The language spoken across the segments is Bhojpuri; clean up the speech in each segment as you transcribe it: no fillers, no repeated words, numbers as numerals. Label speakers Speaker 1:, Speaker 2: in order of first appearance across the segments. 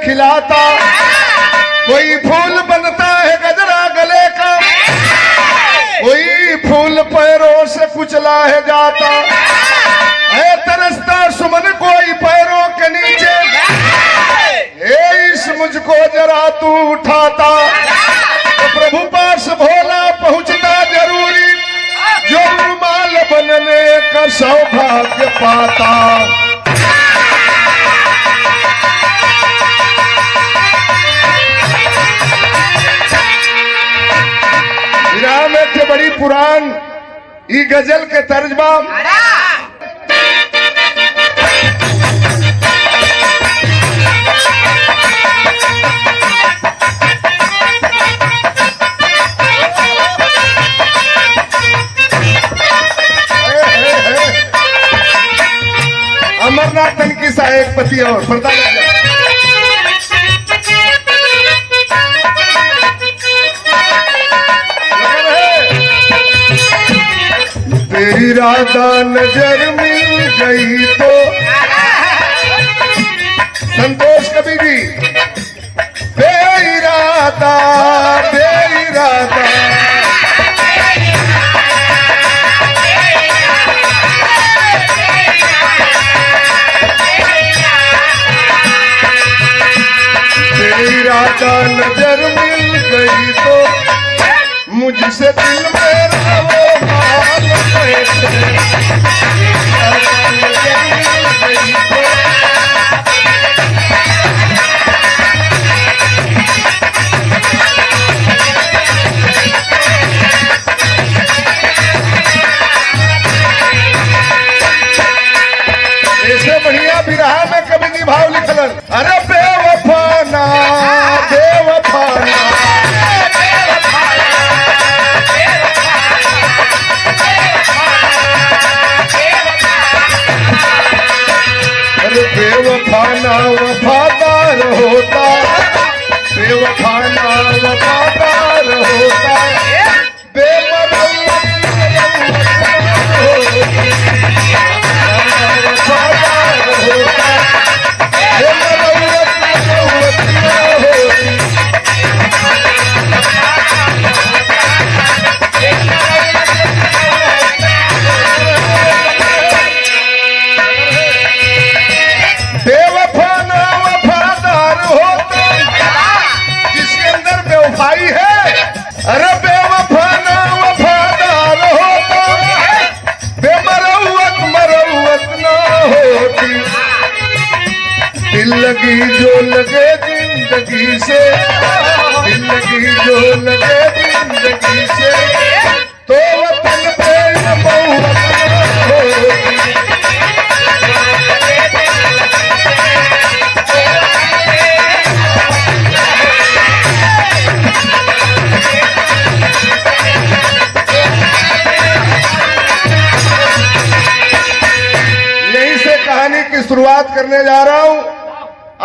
Speaker 1: खिलाता, कोई फूल बनता है गजरा गले का, कोई फूल पैरों से कुचला है जाता है, तरसता सुमन कोई पैरों के नीचे, इस मुझको जरा तू उठाता, तो प्रभु पास भोला पहुंचता जरूरी, जो रुमाल बनने का सौभाग्य पाता। विराम एक बड़ी पुरान ई गजल के तर्जमा अमरनाथ की सहायक पति और प्रधान तेरी राधा नजर मिल गई तो संतोष कवि जी बेइरादा बेइरादा राधा नजर मिल गई तो मुझसे दिल मेरा वो हाल कैसे, राधा नजर मिल गई तो ऐसे बढ़िया विरहा में कभी नहीं भाव लिखलन, अरे बेवफाना बेवफाना अरे बेवफाना वफादार होता, बेवफाना वफादार होता, दिल लगी जो लगे जिंदगी से, दिल लगी जो लगे जिंदगी से, तो वतन पे यहीं से कहानी की शुरुआत करने जा रहा हूं।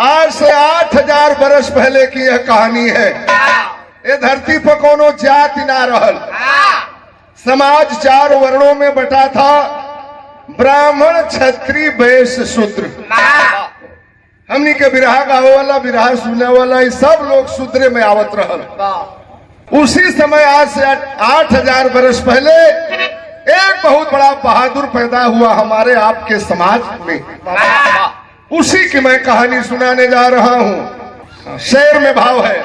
Speaker 1: आज से 8000 बरस पहले की यह कहानी है। ये धरती पर कोनो जाति ना रहल, समाज 4 वर्णों में बटा था, ब्राह्मण क्षत्रिय वैश्य शूद्र। हमनी के बिरहा गावे वाला बिरहा सुनने वाला ये सब लोग शूद्र में आवत रहल। उसी समय आज से 8000 बरस पहले एक बहुत बड़ा बहादुर पैदा हुआ हमारे आपके समाज में। उसी की मैं कहानी सुनाने जा रहा हूं। शेर में भाव है,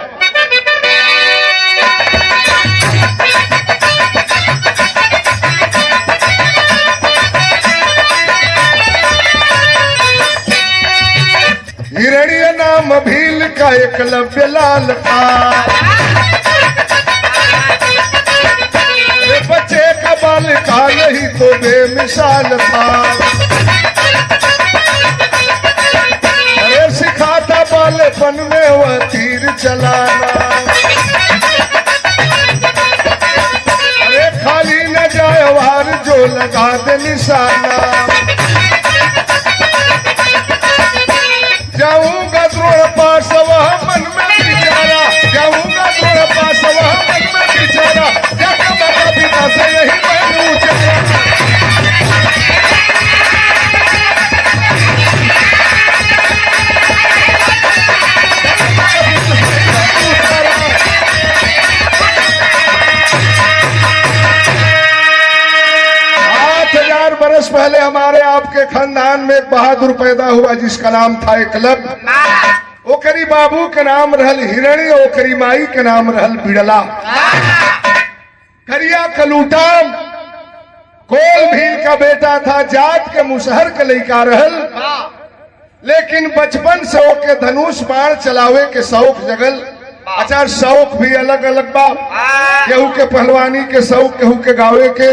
Speaker 1: हिरण्य नाम भील का एकलव्य लाल था, बच्चे का बाल का नहीं तो बेमिसाल था, अरे सिखाता बालपन में वह तीर चलाना, अरे खाली न जाए वार जो लगा दे निशाना, जाऊंगा द्रोण पास वह मन में बिचारा, जाऊंगा द्रोण पास वह मन में बिचारा, जग माता पिता से यही मैं ऊंचा। पहले हमारे आपके खानदान में एक बहादुर पैदा हुआ जिसका नाम था एकलव्य। ओकरी बाबू के नाम रहल हिरणी, ओकरी माई के नाम रहल बिड़ला। करिया कलूटाम कोल भील का बेटा था, जात के मुसहर के लड़का रहल, लेकिन बचपन से ओके धनुष बाण चलावे के शौक जगल। अच्छा, शौक भी अलग अलग बा, केहू के पहलवानी के शौक, केहू के गावे के,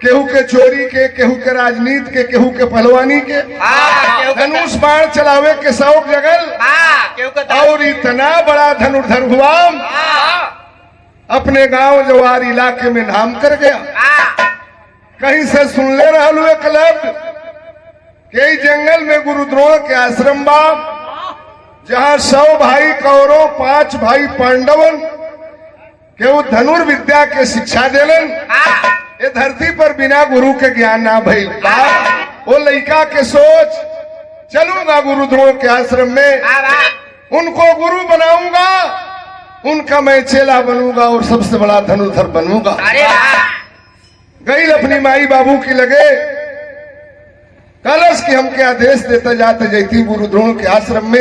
Speaker 1: केहू के चोरी के, केहू के राजनीति के, केहू के पहलवानी के, धनुष बाण चलावे के शौक जगल। और इतना बड़ा धनुर्धर हुआ, अपने गांव जवार इलाके में नाम कर गया। कहीं से सुन ले रहा एकलव्य के जंगल में गुरु द्रोण के आश्रम बा, जहां 100 भाई कौरव, 5 भाई पांडवन के वो धनुर्विद्या के शिक्षा देलन। ये धरती पर बिना गुरु के ज्ञान ना भइल। वो लड़का के सोच, चलूंगा गुरु द्रोण के आश्रम में, उनको गुरु बनाऊंगा, उनका मैं चेला बनूंगा और सबसे बड़ा धनुर्धर बनूंगा। गई अपनी माई बाबू की लगे, कलश की हमके आदेश देता जाते जैती गुरु द्रोण के आश्रम में।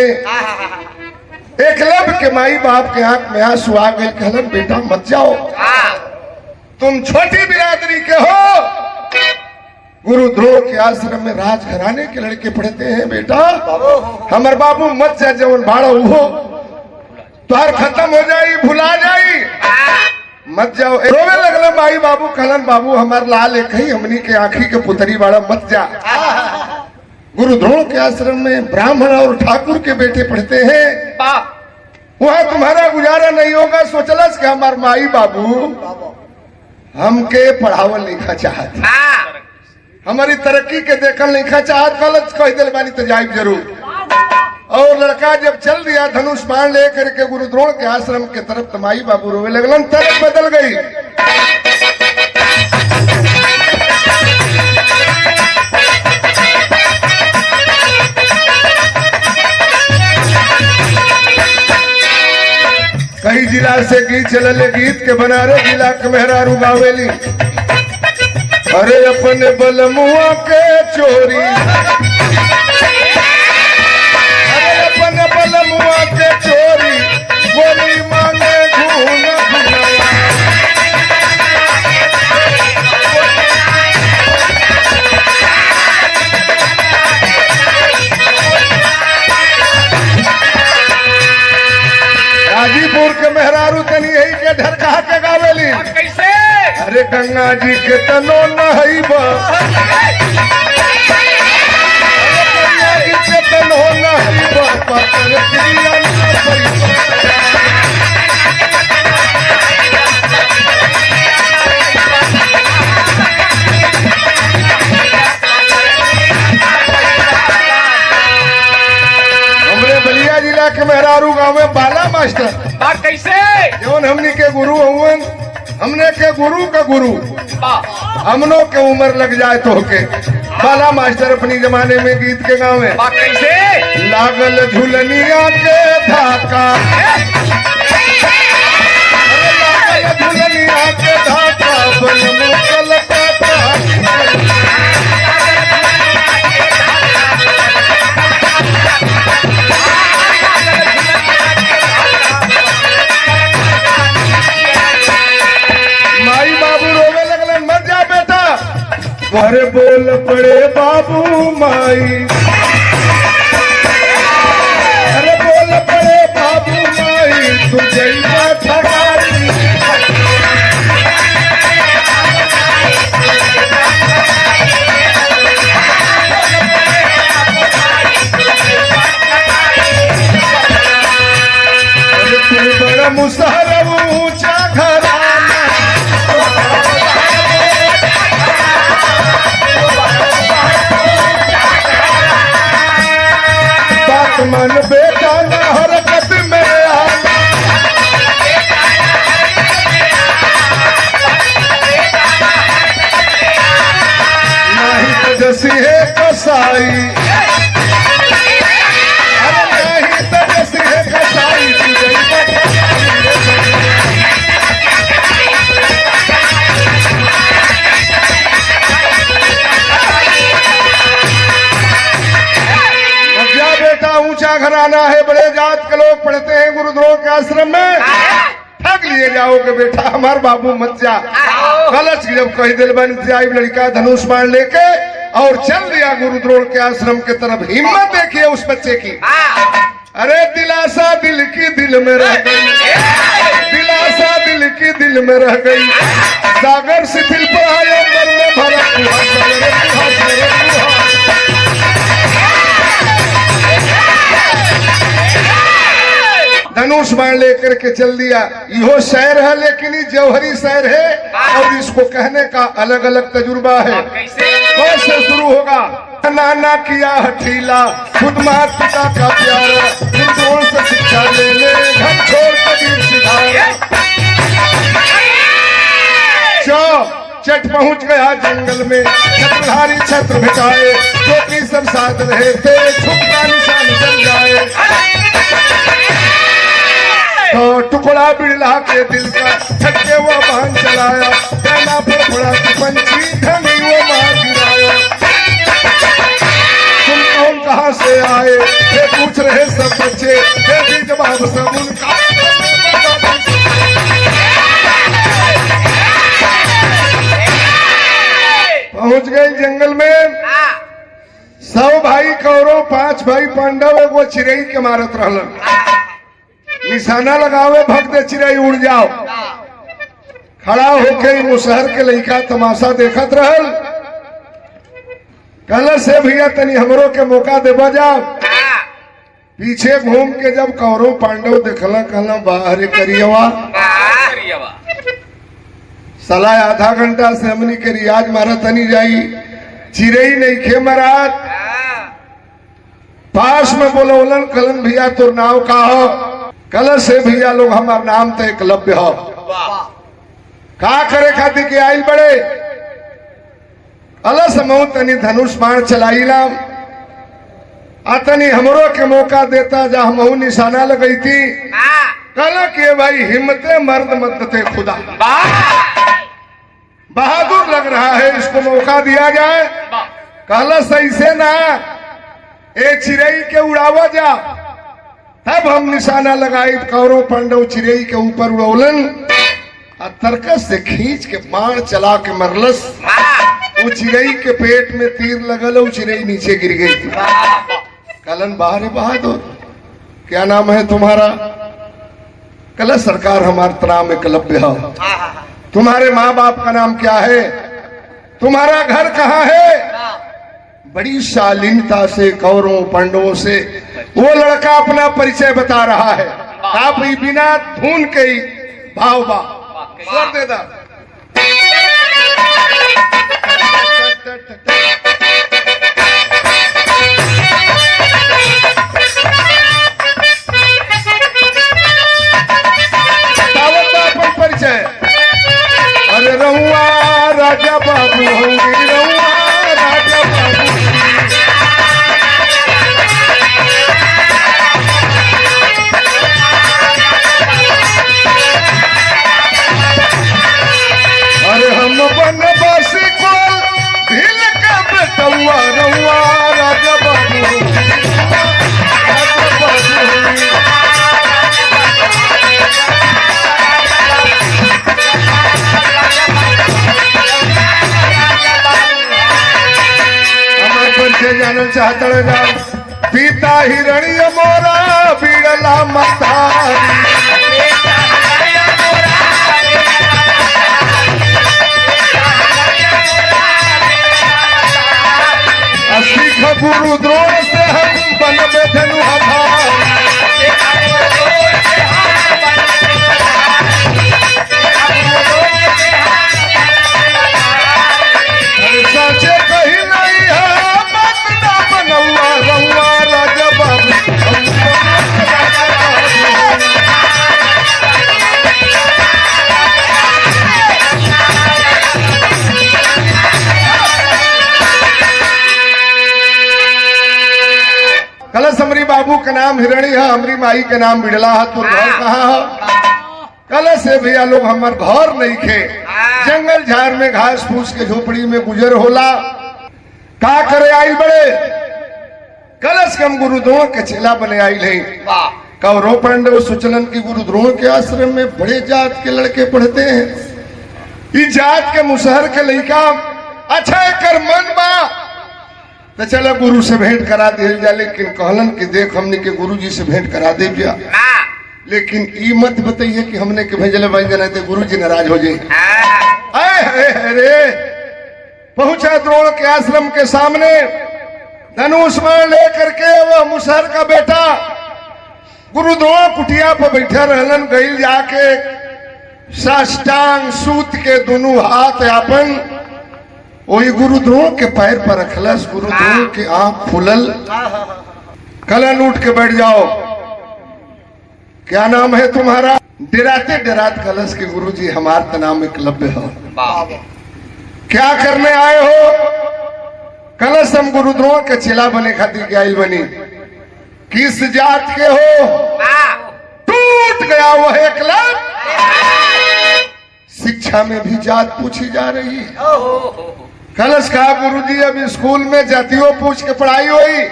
Speaker 1: एकलव्य के माई बाप के आंख में आंसू आ गए, कहलन बेटा मत जाओ, तुम छोटी बिरादरी के हो। गुरु द्रोण के आश्रम में राजघराने के लड़के पढ़ते हैं, बेटा हमार बाबू मत जा, जवन भाड़ा हो तुहार खत्म हो जाई, भुला जाई, मत जाओ। रोवे लगल माई बाबू, कहलन बाबू हमार लाल एक ही, हमनी के आंखी के पुतरी बाड़ा, मत जा। गुरु द्रोण के आश्रम में ब्राह्मण और ठाकुर के बेटे पढ़ते हैं, वहां तुम्हारा गुजारा नहीं होगा। सोचलस कि हमार माई बाबू हमके पढ़ावल लिखा चाहत, हमारी तरक्की के देखल लिखा चाहत, गलत कह दिल बानी तो जाइब जरूर। और लड़का जब चल दिया धनुष बाण लेकर के गुरु द्रोण के आश्रम के तरफ, तो माई बाबू रोवे लगलन, तरफ बदल गई। कई जिला से गीत चलले, गीत के बनारस जिला के मेहरारू गावेली, अरे अपने बलमुआ के चोरी, बलमुआ के चोरी, गोली मांगे घून घुनवा। गाजीपुर के मेहरारू तनी यही के ढरका के गावेली, कैसे? अरे गंगा जी के तनो नहैबा, हमरे बलिया जिला के मेहरारू गांव में बाला मास्टर, कैसे जौन हमनी के गुरु हुवन, हमने के गुरु का गुरु, हमनों के उम्र लग जाए तो के बाला मास्टर अपनी जमाने में गीत के गाँव में, कैसे लागल झुलनिया के धाका, लागल झुलनिया के धाका, बनमुकल पाता। माई बाबू रोवे लगलन, मर जा बेटा, अरे बोल पड़े बाबू माई, अरे बोल पड़े बाबू माई, तू जैसा ठगाई। अरे तू बड़ा मुसहर ऊंचा घराना, मन बेटा न हरकत में आना, नहीं तो जैसी है कसाई, अरे नहीं तो जैसी है कसाई, गुरुद्रोह के आश्रम में ठग लिए जाओगे बेटा, हमार बाबू मत जा। कलश जब कही दिल बन जाए लड़का धनुष बाण लेके और चल दिया गुरुद्रोह के आश्रम के तरफ। हिम्मत देखिए उस बच्चे की। अरे दिलासा दिल की दिल में रह गई, दिलासा दिल की दिल में रह गई, सागर शिथिल पहाड़ों पर में भरा धनुष बाण लेकर के चल दिया। यो शहर है लेकिन ये जौहरी शहर है और इसको कहने का अलग अलग तजुर्बा है। कैसे शुरू होगा? नाना किया हठीला, खुद माता पिता का प्यारा, गुरुद्रोह से शिक्षा लेने घर छोड़ कबीर सिधारा। चट पहुंच गया जंगल में, छत्रधारी छत्र बिठाए, जो कि सब साथ रहे थे, छुपका निशान जल जाए। तो टुकड़ा बिड़ला के दिल का छक्के वो बांध चलाया, पहला फोड़ा पंछी धनी वो मार गिराया। तुम कौन कहाँ से आए, ये पूछ रहे सब बच्चे, ये भी जवाब सब उनका। पहुंच गए जंगल में। 100 भाई कौरव, 5 भाई पांडव, एगो चिड़ई के मारत रहलन। निशाना लगावे भग दे चिड़ई उड़ जाओ। खड़ा होके मुसहर के लइका तमाशा देखत रहल। कहल से भैया तनी हमरो के मौका देबा जाओ। पीछे घूम के जब कौरव पांडव देखला, कहला बाहर करियवा साला आधा घंटा से हमनी के रियाज मारा तनी जाई, चिड़ई नहीं खे मरात। पास में बोलौलन, कलन भैया तोर नाव का हो? कल से भैया लोग हमार नाम तो एकलव्य हो। का करे खातिर के आइल बड़े? अलस मऊ तनी धनुष बाण चलाईला, तनी हमरो के मौका देता जा हमहू निशाना लगई थी। कल के भाई हिम्मते मर्द मदते खुदा, बहादुर लग रहा है, इसको मौका दिया जाए। कहला सही से ना, ए चिड़ई के उड़ावा जा। तब हम निशाना लगाई, कौरव पांडव चिड़ई के ऊपर उड़ौलन, तरकस से खींच के बाण चला के मरलस। वो चिड़ई के पेट में तीर लगल, वो चिड़ई नीचे गिर गई थी। कलन बाहर बहादुर, क्या नाम है तुम्हारा? कल सरकार हमारा नाम एकलव्य है। तुम्हारे माँ बाप का नाम क्या है? तुम्हारा घर कहाँ है? बड़ी शालीनता से कौरवों पांडवों से वो लड़का अपना परिचय बता रहा है। आप बिना धून के ही भाव बा स्वर दे दा। परिचय, अरे रहुआ राजा बाबू होंगे, रहुआ राजा बाबू। अरे हम बनवासी को ढील का बेटुआ, रहुआ राजा बाबू होंगे, राजा बाबू होंगे। परिचय जानल चाहता जा। पिता हिरण्य मोरा बिड़ला मतारी, सिख गुरुद्रोह से हम बनबे धनु आधार। सचे कही नहीं है बनौआ, रहुआ राजा बाबू। कलश हमरी बाबू का नाम हिरणी है, हमरी माई का नाम बिड़ला है। तो घर कहाँ है? कलश से भैया लोग हमार घर नहीं खे, जंगल झाड़ में घास फूस के झोपड़ी में गुजर होला। का करे आइल बड़े? कलश कम गुरुद्रोह के चेला बने आइल है। कौरव पांडव सुचलन की गुरु द्रोण के आश्रम में बड़े जात के लड़के पढ़ते हैं। इस जात के मुसहर के लड़का अच्छा कर मन बा तो चलो गुरु से भेंट करा दिया जा, लेकिन कहलन कि देख हमने के गुरु जी से भेंट करा दे जा, लेकिन ई मत बताइए कि हमने के भेजले बन थे गुरु जी नाराज हो जाए। अरे पहुंचा द्रोण के आश्रम के सामने धनुष बाण लेकर के वह मुसहर का बेटा गुरु द्रोण कुटिया पर बैठे रहलन। गईल जाके साष्टांग सूत के दोनों हाथ अपन वही गुरु द्रोण के पैर पर रखलस। गुरु द्रोण के आंख फूलल, कलन उठ के बैठ जाओ, क्या नाम है तुम्हारा? डराते डरात कलश के गुरु जी हमारा नाम एकलव्य हो। क्या करने आए हो? कलश हम गुरु द्रोण के चेला बने खातिर के आइल बनी। किस जात के हो? टूट गया वह एकलव्य। शिक्षा में भी जात पूछी जा रही है। कलश कहा गुरु जी अब स्कूल में जातियों पूछ के पढ़ाई हुई।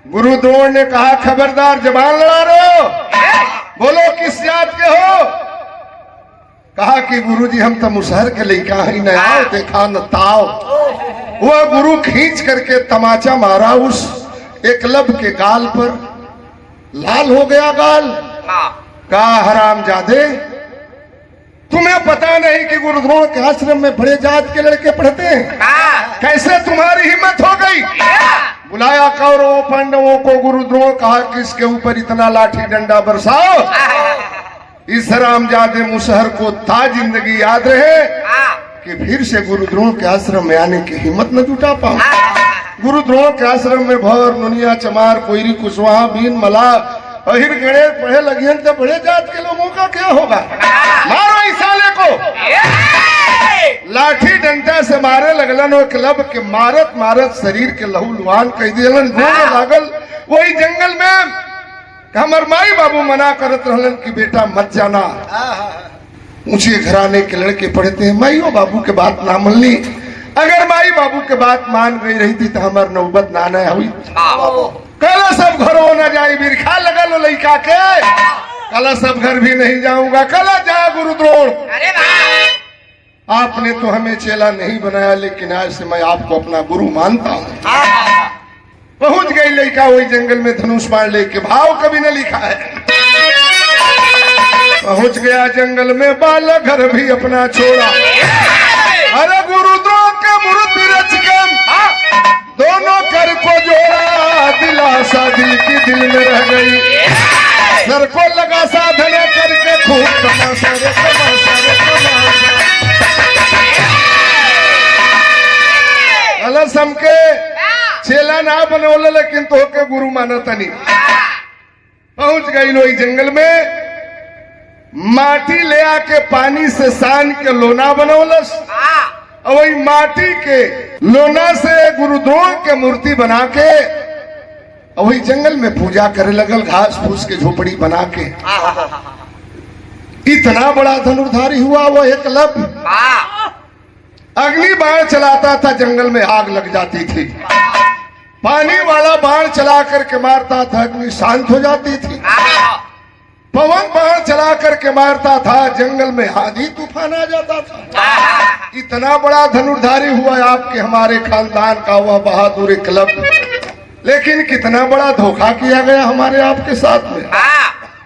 Speaker 1: गुरु द्रोण ने कहा खबरदार जबान लड़ा रहे हो, बोलो किस जात के हो? कहा कि गुरु जी हम तो मुसहर के लड़का ही न आओ देखा न ताओ। वह गुरु खींच करके तमाचा मारा उस एकलव्य के गाल पर, लाल हो गया गाल। कहा हरामजादे तुम्हें पता नहीं कि गुरु द्रोण के आश्रम में बड़े जात के लड़के पढ़ते हैं? कैसे तुम्हारी हिम्मत हो गई? बुलाया कौरवों पांडवों को गुरु द्रोण, कहा कि इसके ऊपर इतना लाठी डंडा बरसाओ इस हरामजादे मुसहर को था जिंदगी याद रहे कि फिर से गुरु द्रोण के आश्रम में आने की हिम्मत न जुटा पाऊं। गुरु द्रोण के आश्रम में भर नुनिया चमार कोयरी कुशवाहा बीन मला अहिर गणेश पढ़े लगे तो बड़े जात के लोगों का क्या होगा? मारो इस साले को। लाठी डंडा से मारे लगलन और क्लब के मारत मारत शरीर के लहू लुहान कह दिलन। रोने लागल वही जंगल में। हमर माई बाबू मना करत रहलन कि बेटा मत जाना, ऊंचे घराने के लड़के पढ़ते हैं। माईओ बाबू के बात ना मनली। अगर माई बाबू के बात मान गई रही थी तो हमार नौबत ना न हुई। कल सब घरों न जाई, बिरखा लगल लड़का के। कल सब घर भी नहीं जाऊंगा। कल जा गुरु द्रोण, आपने तो हमें चेला नहीं बनाया, लेकिन आज से मैं आपको अपना गुरु मानता हूँ। पहुंच गई लड़का वही जंगल में धनुष बाण लेके, भाव कभी न लिखा है। पहुंच गया जंगल में, बाल घर भी अपना छोड़ा। अरे गुरु द्रोण के मूर्ति रच के दोनों कर को जोड़ा। दिलासा दिल की दिल में रह गई, सर को लगा साधना करके खूब तमाशा रे तमाशा रे तमाशा। अलस हमके चेला ना बनोले, लेकिन तो के गुरु मानता नहीं। पहुंच गई लोई जंगल में, माटी ले आके पानी से सान के लोना बनौलस। और वही माटी के लोना से गुरु द्रोण के मूर्ति बना के और वही जंगल में पूजा करे लगल, घास फूस के झोपड़ी बना के। इतना बड़ा धनुर्धारी हुआ वो एकलव्य। अग्नि बाण चलाता था, जंगल में आग लग जाती थी। पानी वाला बाण चला करके मारता था, अग्नि शांत हो जाती थी। पवन बाण चला करके मारता था, जंगल में आंधी तूफान आ जाता था। इतना बड़ा धनुर्धारी हुआ आपके हमारे खानदान का हुआ बहादुर एकलव्य, लेकिन कितना बड़ा धोखा किया गया हमारे आपके साथ में।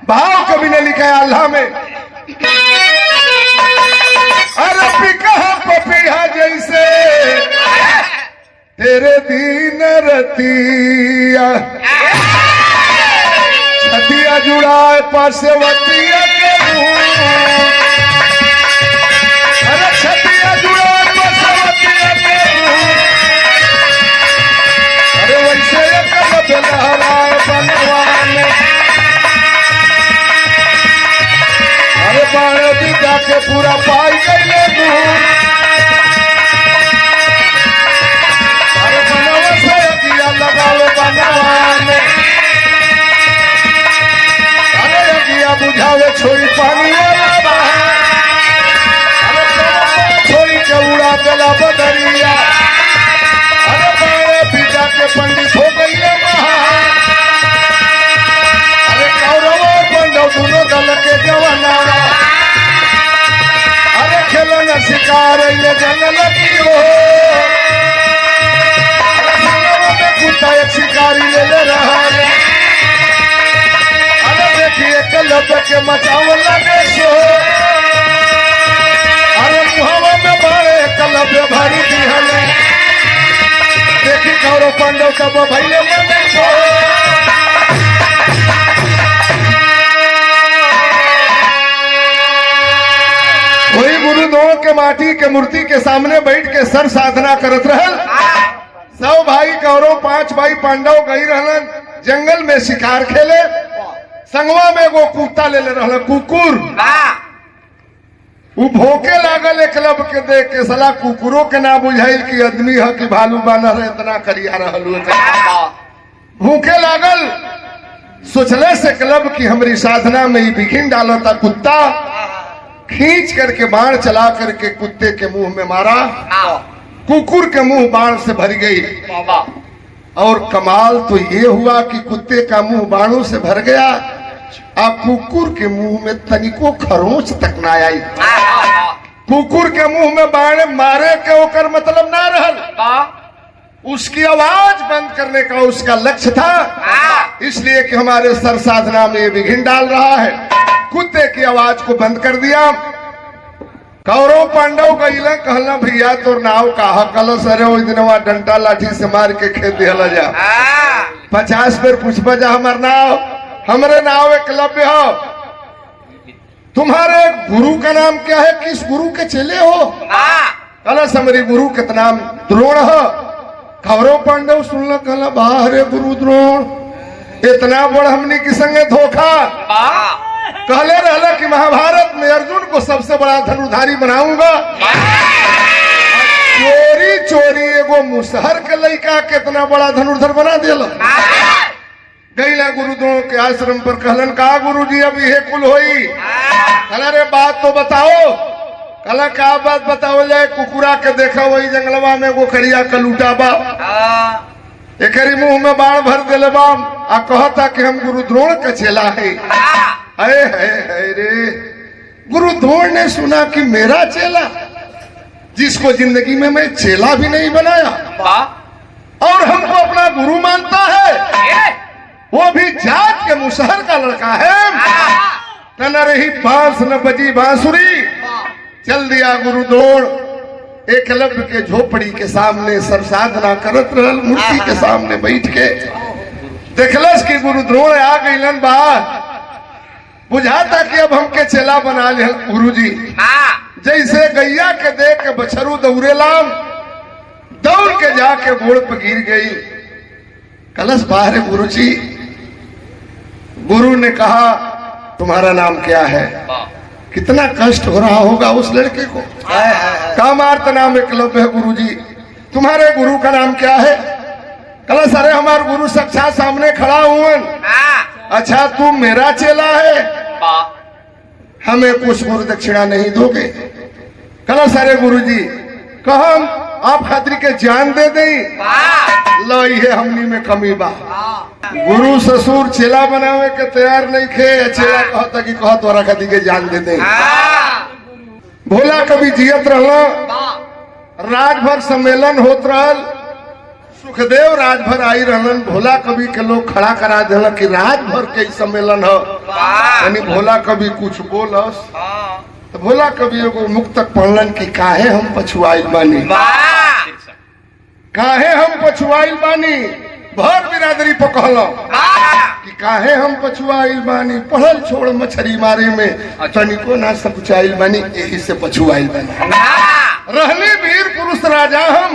Speaker 1: भाव कभी न लिखा है अल्लाह में। अरे पिका पपिया जैसे तेरे दीन रतिया, छतिया जुड़ा पार्श्वतिया के मुंह। अरे छतिया जुड़ा पार्श्वतिया के मुंह। अरे वैसे एकलव्य लहराए बनवान। अरे बाण विद्या के पूरा पाई गई दूर। अरे बनवा से दिया लगाओ बनवान। बुझावे छोड़ी पानी वाला बहा। अरे छोड़ी के उड़ा गला बदरिया। अरे बाणे पिता के पंडित हो गई महा। अरे मचाव लगे सो अरे मुहवा में बड़े कलब्य भरी दिहले देखी कौरव पांडव सब भैले लगे सो वही गुरुद्रोण के माटी के मूर्ति के सामने बैठ के सर साधना करत रहल। सब भाई कौरव 5 भाई पांडव गई रहलन जंगल में शिकार खेले। संगवा में वो कुत्ता ले रहल कुकुर वो भोके लागल एकलब के देख के सला कुकुरों के ना बुझाइल कि आदमी है कि भालू बानर इतना करिया रहल भूखे लागल। सोचले से क्लब की हमारी साधना में ही बिघिन डालो था कुत्ता खींच करके बाण चला करके कुत्ते के मुंह में मारा। कुकुर के मुंह बाण से भर गई और कमाल तो ये हुआ कि कुत्ते का मुंह बाणों से भर गया अब कुकुर के मुंह में तनिको खरोंच तक ना आई। कुकुर के मुंह में बाण मारे के ओकर मतलब ना रहल उसकी आवाज बंद करने का उसका लक्ष्य था इसलिए कि हमारे सर साधना में विघ्न डाल रहा है। कुत्ते की आवाज को बंद कर दिया। कौरव पांडव गईला कहला भैया तोर नाव कहा कल सरे ओई दिनवा डंटा लाठी से मार के खेत दिहला जा 50 बेर पूछबा जा हमार नाव हमरे नाव एकलव्य हो। तुम्हारे गुरु का नाम क्या है किस गुरु के चेले हो कल समरी गुरु के नाम द्रोण हो। कौरव पांडव सुनला कहला बाहरे गुरु द्रोण इतना बड़ हमने की संगे धोखा कहले रहला कि महाभारत में अर्जुन को सबसे बड़ा धनुर्धारी बनाऊंगा चोरी चोरी एगो मुसहर के लड़का कितना बड़ा धनुर्धर बना दिला। गईला गुरुद्रोण के आश्रम पर कहलन का गुरुजी अब ये कुल होई कहला रे बात तो बताओ। कहला का बात बताओ जाए कुकुरा के देखा वही जंगलवा में वो करिया कलूटा बा एकरी मुंह में बाण भर दिले बा आ कहता कि हम गुरुद्रोण का चेला है। अरे है रे गुरुद्रोण ने सुना कि मेरा चेला जिसको जिंदगी में मैं चेला भी नहीं बनाया और हमको अपना गुरु मानता है वो भी जात के मुसहर का लड़का है न रही बांस न बजी बांसुरी। चल दिया गुरुद्रोण एकलव्य के झोपड़ी के सामने सर साधना करत रहल मूर्ति के सामने बैठ के देखलस कि गुरुद्रोण आ गईलन बा बुझाता कि अब हमके चेला बना ले गुरुजी। जैसे गैया के देख के बछरू दौड़ेलाम दौड़ के जाके गोड़ पर गिर गई। कलश बाहर गुरुजी गुरु ने कहा तुम्हारा नाम क्या है कितना कष्ट हो रहा होगा उस लड़के को का मारता नाम एकलव्य है गुरुजी। तुम्हारे गुरु का नाम क्या है कलश अरे हमारे गुरु साक्षात सामने खड़ा हुआ। अच्छा तू मेरा चेला है हमें कुछ गुरु दक्षिणा नहीं दोगे कला सारे गुरुजी कहम आप खातिर के जान दे दें लो ये हमनी में कमी बा। गुरु ससुर चेला बनावे के तैयार नहीं खे चेला कहता कि कह तोरा खातिर के जान दे दें। भोला कभी जियत रहला राजभर सम्मेलन होत रहल सुखदेव राजभर आई रहलन भोला कवि के लोग खड़ा करा दिला कि राजभर के सम्मेलन हो यानी भोला कवि कुछ बोलस तो भोला कवि एगो मुक्तक पढ़लन कि काहे हम पछुआइल बानी काहे हम पछुआइल बानी भर बिरादरी पर कहलो कि काहे हम पछुआइल बानी पढ़ल छोड़ मछरी मारे में तनिको ना सकुचाइल बानी यही से पछुआइल बानी रहली वीर पुरुष राजा हम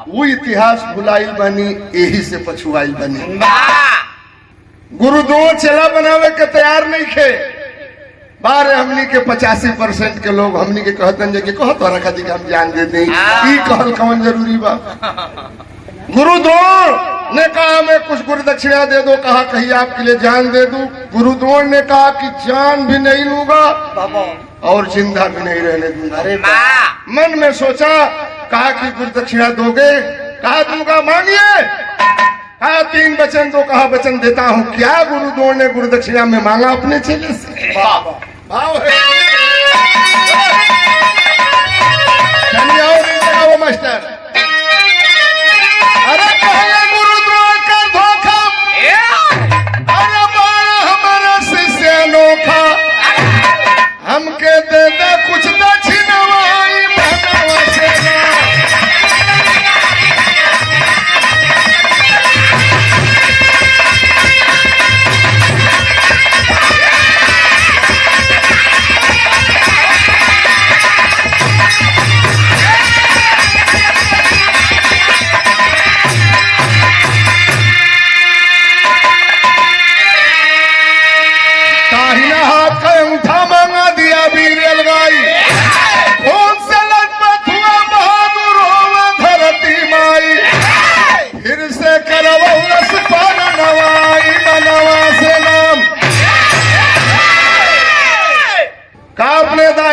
Speaker 1: वो इतिहास भुलाइल बनी यही से पछुआइल बनी। गुरुद्रोण चेला बनावे के तैयार नहीं थे बारे हमनी के 85% के लोग हमनी के कहतन जे कि कहत रखा दी हम जान दे दें ई कहल कौन जरूरी बा। गुरुद्रोण ने कहा मैं कुछ गुरु दक्षिणा दे दो कहा कहीं आपके लिए जान दे दूं। गुरुद्रोण ने कहा कि जान भी नहीं लूंगा और जिंदा भी नहीं रहने दूंगा। अरे मन में सोचा कहा कि गुरु दक्षिणा दोगे कहा दूंगा मांगिए कहा 3 वचन दो कहा वचन देता हूँ। क्या गुरुद्रोण ने गुरु दक्षिणा में मांगा अपने चेले से भाव है वो मास्टर। अरे पहले गुरुद्रोण का धोखा अरे हमारा शिष्य अनोखा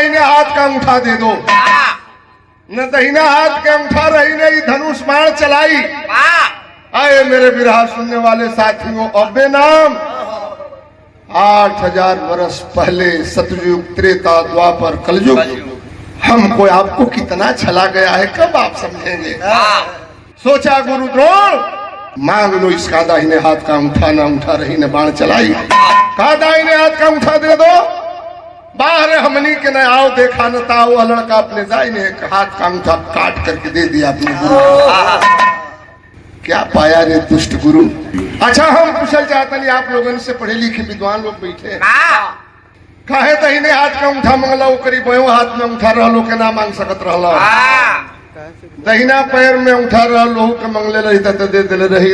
Speaker 1: दाहिने हाथ का अंगूठा दे दो। न दहिना हाथ के अंगूठा रही नहीं धनुष बाण चलाई। आए मेरे विरहा सुनने वाले साथियों, अब्बे नाम 8000 वर्ष पहले सतयुग, त्रेता, द्वापर, कलयुग, हमको आपको कितना छला गया है, कब आप समझेंगे। सोचा गुरु द्रोण, मांग लो इसका दाहिने हाथ का अंगूठा, ना अंगूठा रही न बाण चलाई। कहा दाहिने हाथ का अंगूठा दे दो। बाहर हमनी के न आओ देखा न ताओ, लड़का अपने दाहिने हाथ का अंगूठा काट करके दे दिया अपने गुरु। क्या पाया रे दुष्ट गुरु। अच्छा हम कुशल चाहते नहीं, आप लोगों से पढ़े लिखे विद्वान लोग बैठे काहे दहिने हाथ का अंगूठा मंगला, करीब बयो हाथ में अंगूठा रहलो के ना मांग सकत रहलो। दहिना पैर में अंगूठा रहलो के मंगले रही त दे दिल रही,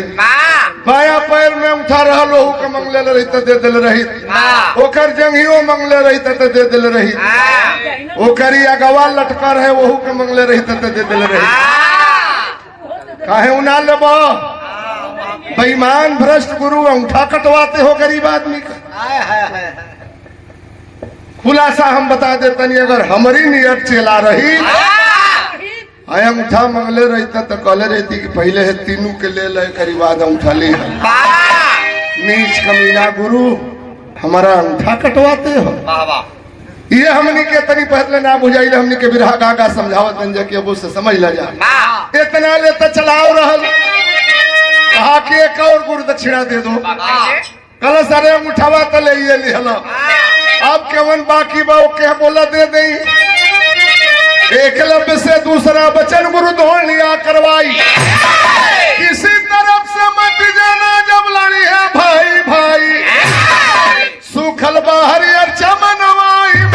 Speaker 1: बाया पैर में अंगूठा रहलो के मंगले रही त दे दिल रही, ओकर जंघियो मंगले रही त दे दिल रही, ओकरी अगवा लटकर है वहू के मंगले रही त दे दिल रही। काहे उना लेबो बेईमान भ्रष्ट गुरु, अंगूठा कटवाते हो गरीब आदमी का। खुलासा हम बता देते नहीं, अगर हमारी नियत चला रही आया अंगूठा मंगले रहता तो कहले रहती कि पहले है तीनों के ले ले करी बाद अंगूठा ले। नीच कमीना गुरु, हमारा अंगूठा कटवाते हो। ये हमनी के तनी पहले ना बुझाइल, हमनी के बिरहा गागा समझावत गंजा के अब से समझ ला जा। इतना ले तो चलाओ रहल, कहा कि एक और गुरु दक्षिणा दे दो। कल सारे अंगूठावा तो ले ये लिहला, अब केवन बाकी बा के बोला दे दे। एकलव्य से दूसरा वचन गुरु द्रोण लिया करवाई, किसी तरफ से मत जाना जब लड़ी है भाई भाई, सूखल बाहर अर्चा मनवाई।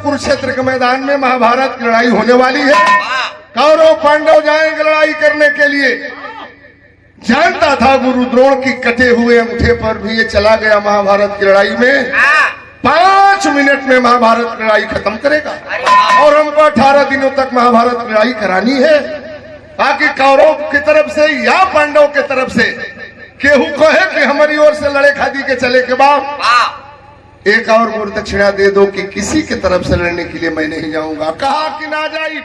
Speaker 1: कुरुक्षेत्र के मैदान में महाभारत की लड़ाई होने वाली है। कौरव पांडव जाएंगे लड़ाई करने के लिए। जानता था गुरु द्रोण की कटे हुए अंगूठे पर भी ये चला गया महाभारत की लड़ाई में 5 मिनट में महाभारत की लड़ाई खत्म करेगा, और हमको 18 दिनों तक महाभारत की लड़ाई करानी है, ताकि कौरव की तरफ से या पांडव की तरफ से केहू कहे कि हमारी ओर से लड़े खादी के चले के बाद एक और गुरु दक्षिणा दे दो कि किसी की तरफ से लड़ने के लिए मैं नहीं जाऊंगा। कहा कि ना जाई।